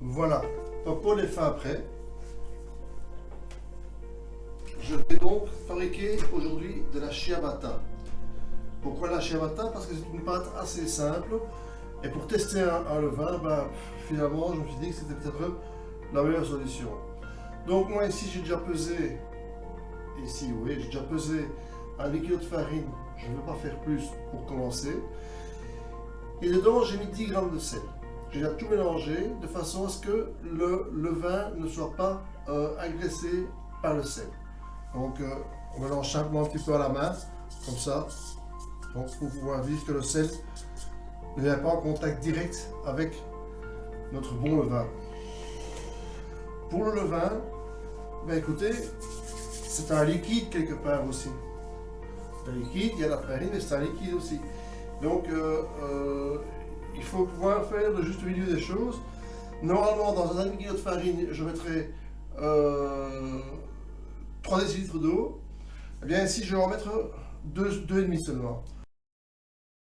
Voilà, Popol est fin prêt. Je vais donc fabriquer aujourd'hui de la ciabatta. Pourquoi la ciabatta? Parce que c'est une pâte assez simple. Et pour tester un levain, finalement, je me suis dit que c'était peut-être la meilleure solution. Donc moi ici, j'ai déjà pesé, ici oui, j'ai déjà pesé un liquide de farine. Je ne vais pas faire plus pour commencer. Et dedans, j'ai mis 10 g de sel. J'ai déjà tout mélangé de façon à ce que le levain ne soit pas agressé par le sel. Donc on mélange simplement un petit peu à la main, comme ça, donc pour pouvoir dire que le sel ne vient pas en contact direct avec notre bon levain. Pour le levain, écoutez, c'est un liquide quelque part aussi. C'est un liquide, il y a la farine, mais c'est un liquide aussi. Donc il faut pouvoir faire le juste milieu des choses. Normalement, dans un demi-kilo de farine, je mettrai 3 décilitres d'eau. Eh bien ici, je vais en mettre 2,5 seulement.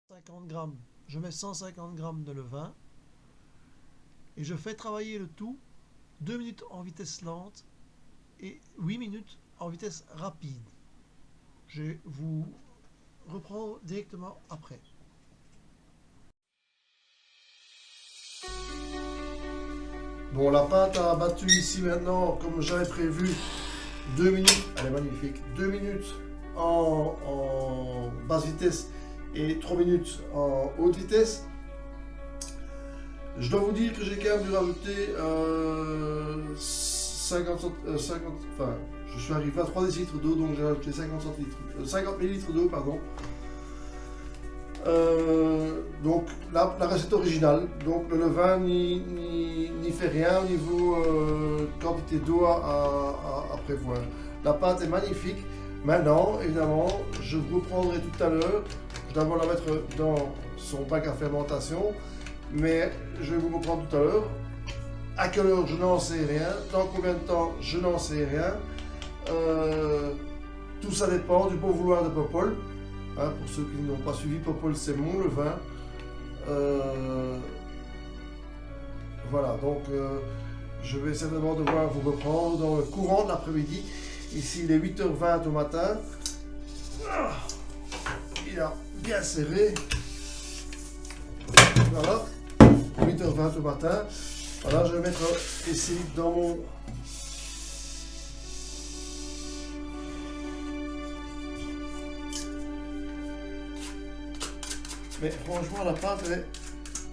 50 g. Je mets 150 g de levain et je fais travailler le tout 2 minutes en vitesse lente et 8 minutes en vitesse rapide. Je vous reprends directement après. Bon, la pâte a battu ici maintenant, comme j'avais prévu, 2 minutes, elle est magnifique, 2 minutes en basse vitesse et 3 minutes en haute vitesse. Je dois vous dire que j'ai quand même dû rajouter 50, enfin, je suis arrivé à 3 décilitres d'eau, donc j'ai rajouté 50 ml d'eau, pardon. Donc la recette originale, donc le levain n'y fait rien au niveau quantité d'eau à prévoir. La pâte est magnifique. Maintenant, évidemment, je vous reprendrai tout à l'heure. Je dois d'abord la mettre dans son bac à fermentation, mais je vais vous reprendre tout à l'heure. À quelle heure, je n'en sais rien. Dans combien de temps, je n'en sais rien. Tout ça dépend du bon vouloir de Popol. Hein, pour ceux qui n'ont pas suivi, Popol c'est mon levain. Voilà, donc je vais certainement devoir vous reprendre dans le courant de l'après-midi. Ici il est 8h20 au matin. Il a bien serré. Voilà, 8h20 au matin. Voilà, je vais mettre ici dans mon... Mais franchement, la pâte,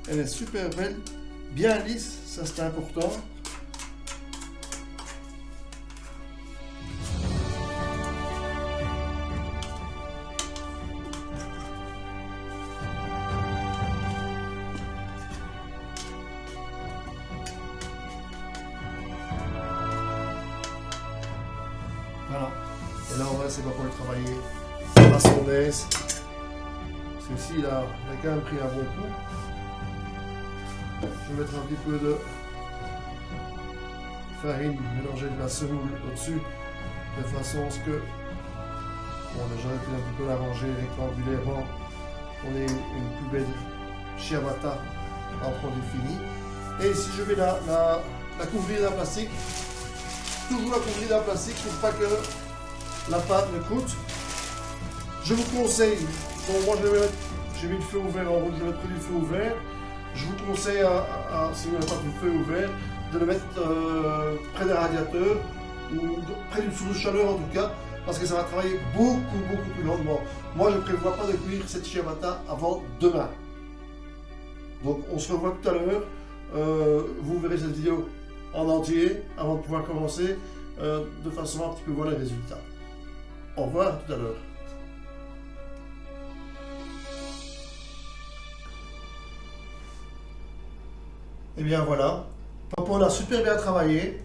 elle est super belle, bien lisse, ça c'est important. Voilà. Et là, en vrai, c'est pas pour le travailler à son aise. Ici, il a quand même pris un bon coup. Je vais mettre un petit peu de farine mélangée de la semoule au-dessus, de façon à ce que, bon, j'aurais pu un petit peu l'arranger rectangulairement. On ait une plus belle ciabatta en produit fini. Et ici, je vais la couvrir d'un plastique. Toujours la couvrir d'un plastique pour pas que la pâte ne croûte. Je vous conseille. Bon, moi j'ai mis le feu ouvert en route, je vais mettre du feu ouvert. Je vous conseille, si vous n'avez pas de feu ouvert, de le mettre près d'un radiateur ou près d'une source de chaleur en tout cas, parce que ça va travailler beaucoup plus lentement. Moi je ne prévois pas de cuire cette ciabatta avant demain. Donc on se revoit tout à l'heure. Vous verrez cette vidéo en entier avant de pouvoir commencer de façon à un petit peu voir les résultats. Au revoir, à tout à l'heure. Et bien voilà, Popol a super bien travaillé.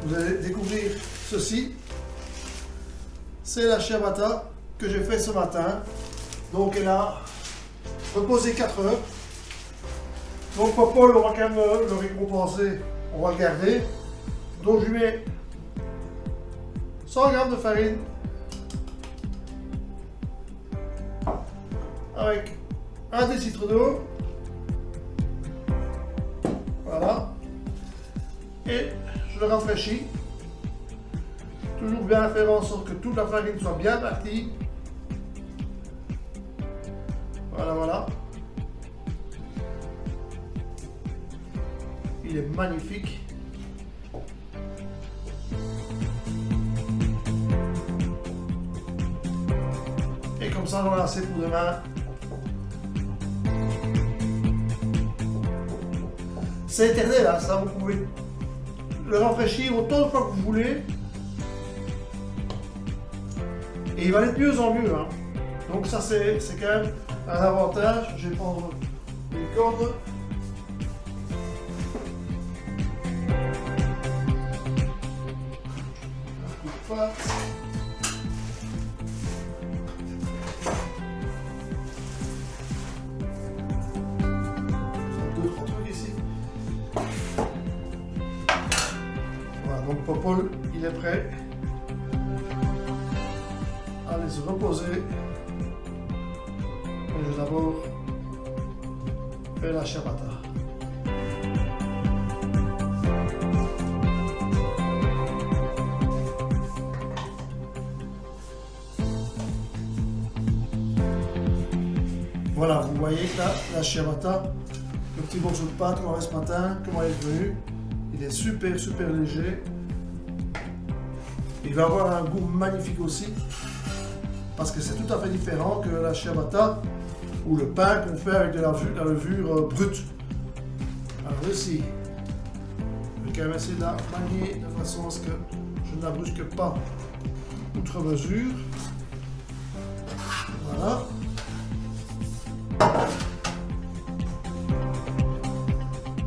Vous allez découvrir ceci. C'est la ciabatta que j'ai fait ce matin. Donc elle a reposé 4 heures. Donc Popol, on va quand même le récompenser. On va le garder. Donc je lui mets 100 g de farine avec 1 décilitre d'eau. Voilà. et je le rafraîchis. Toujours bien faire en sorte que toute la farine soit bien partie. Voilà, voilà. Il est magnifique. Et comme ça, j'en ai assez pour demain. C'est éternel, hein, ça, vous pouvez le rafraîchir autant de fois que vous voulez. Et il va aller de mieux en mieux. Hein. Donc ça, c'est quand même un avantage. Je vais prendre une corde. Un coup de patte. Deux, trois trucs ici. Voilà, donc Popol, il est prêt. Allez se reposer. Et je vais d'abord faire la ciabatta. Voilà, vous voyez que la ciabatta, le petit morceau de pâte qu'on avait ce matin, comment il est devenu. Il est super super léger. Il va avoir un goût magnifique aussi. Parce que c'est tout à fait différent que la ciabatta ou le pain qu'on fait avec de la levure brute. Alors ici, je vais quand même essayer de la manier de façon à ce que je ne la brusque pas outre mesure. Voilà.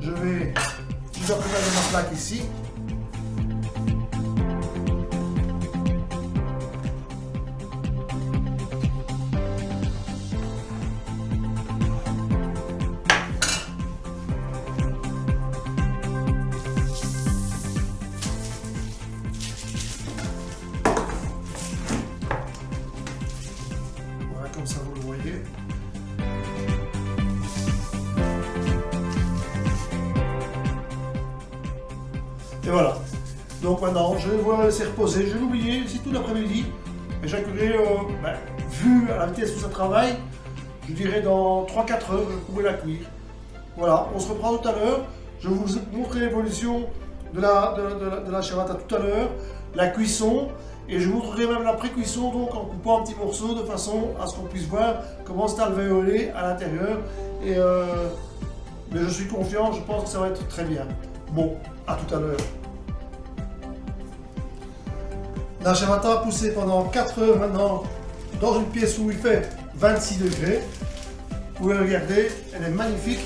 Je vais préparer ma plaque ici. Comme ça vous le voyez. Et voilà. Donc maintenant, je vais devoir laisser reposer. Je l'ai oublié ici tout l'après-midi. Et j'ai curé, vu à la vitesse où ça travaille, je dirais dans 3-4 heures, je pourrais la cuire. Voilà, on se reprend tout à l'heure. Je vais vous montrer l'évolution de la ciabatta tout à l'heure, la cuisson. Et je vous montrerai même la pré-cuisson, donc en coupant en petits morceaux de façon à ce qu'on puisse voir comment c'est alvéolé à l'intérieur. Mais je suis confiant, je pense que ça va être très bien. Bon, à tout à l'heure. La ciabatta a poussé pendant 4 heures maintenant dans une pièce où il fait 26 degrés. Vous pouvez regarder, elle est magnifique.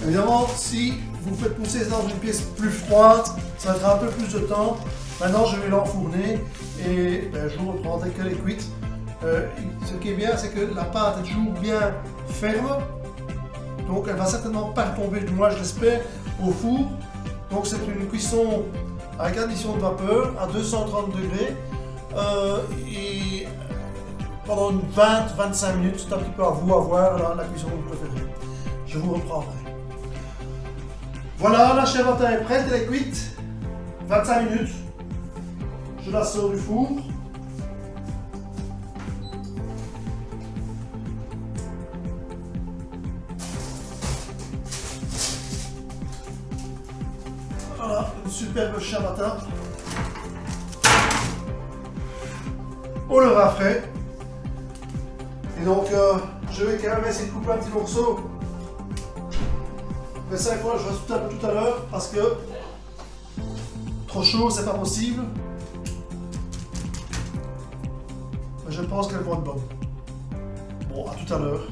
Évidemment, si vous faites pousser dans une pièce plus froide, ça va un peu plus de temps. Maintenant, je vais l'enfourner et je vous reprends dès qu'elle est cuite. Ce qui est bien, c'est que la pâte est toujours bien ferme. Donc, elle va certainement pas tomber, du moins je l'espère, au four. Donc, c'est une cuisson avec addition de vapeur à 230 degrés. Et pendant 20-25 minutes, c'est un petit peu à vous à voir la cuisson que vous préférez. Je vous reprendrai. Voilà, la ciabatta est prête, elle est cuite. 25 minutes. Je la sors du four. Voilà, une superbe ciabatta. On le rafraît. Et donc, je vais quand même essayer de couper un petit morceau. Mais ça, il faut que je reste tout à l'heure parce que trop chaud, c'est pas possible. Mais je pense qu'elles vont être bonnes. Bon, à tout à l'heure.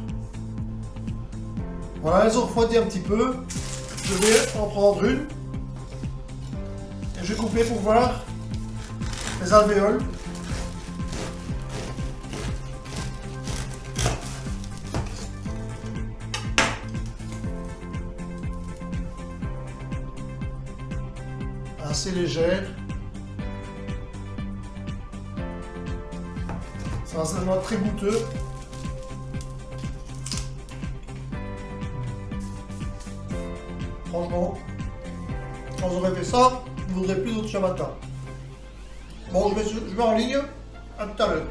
Voilà, elles ont refroidi un petit peu. Je vais en prendre une. Et je vais couper pour voir les alvéoles. Assez légère. Ça va certainement être très goûteux. Franchement, Quand vous aurez fait ça, vous ne voudrez plus d'autres ciabatta. Bon, je vais en ligne. À tout à l'heure.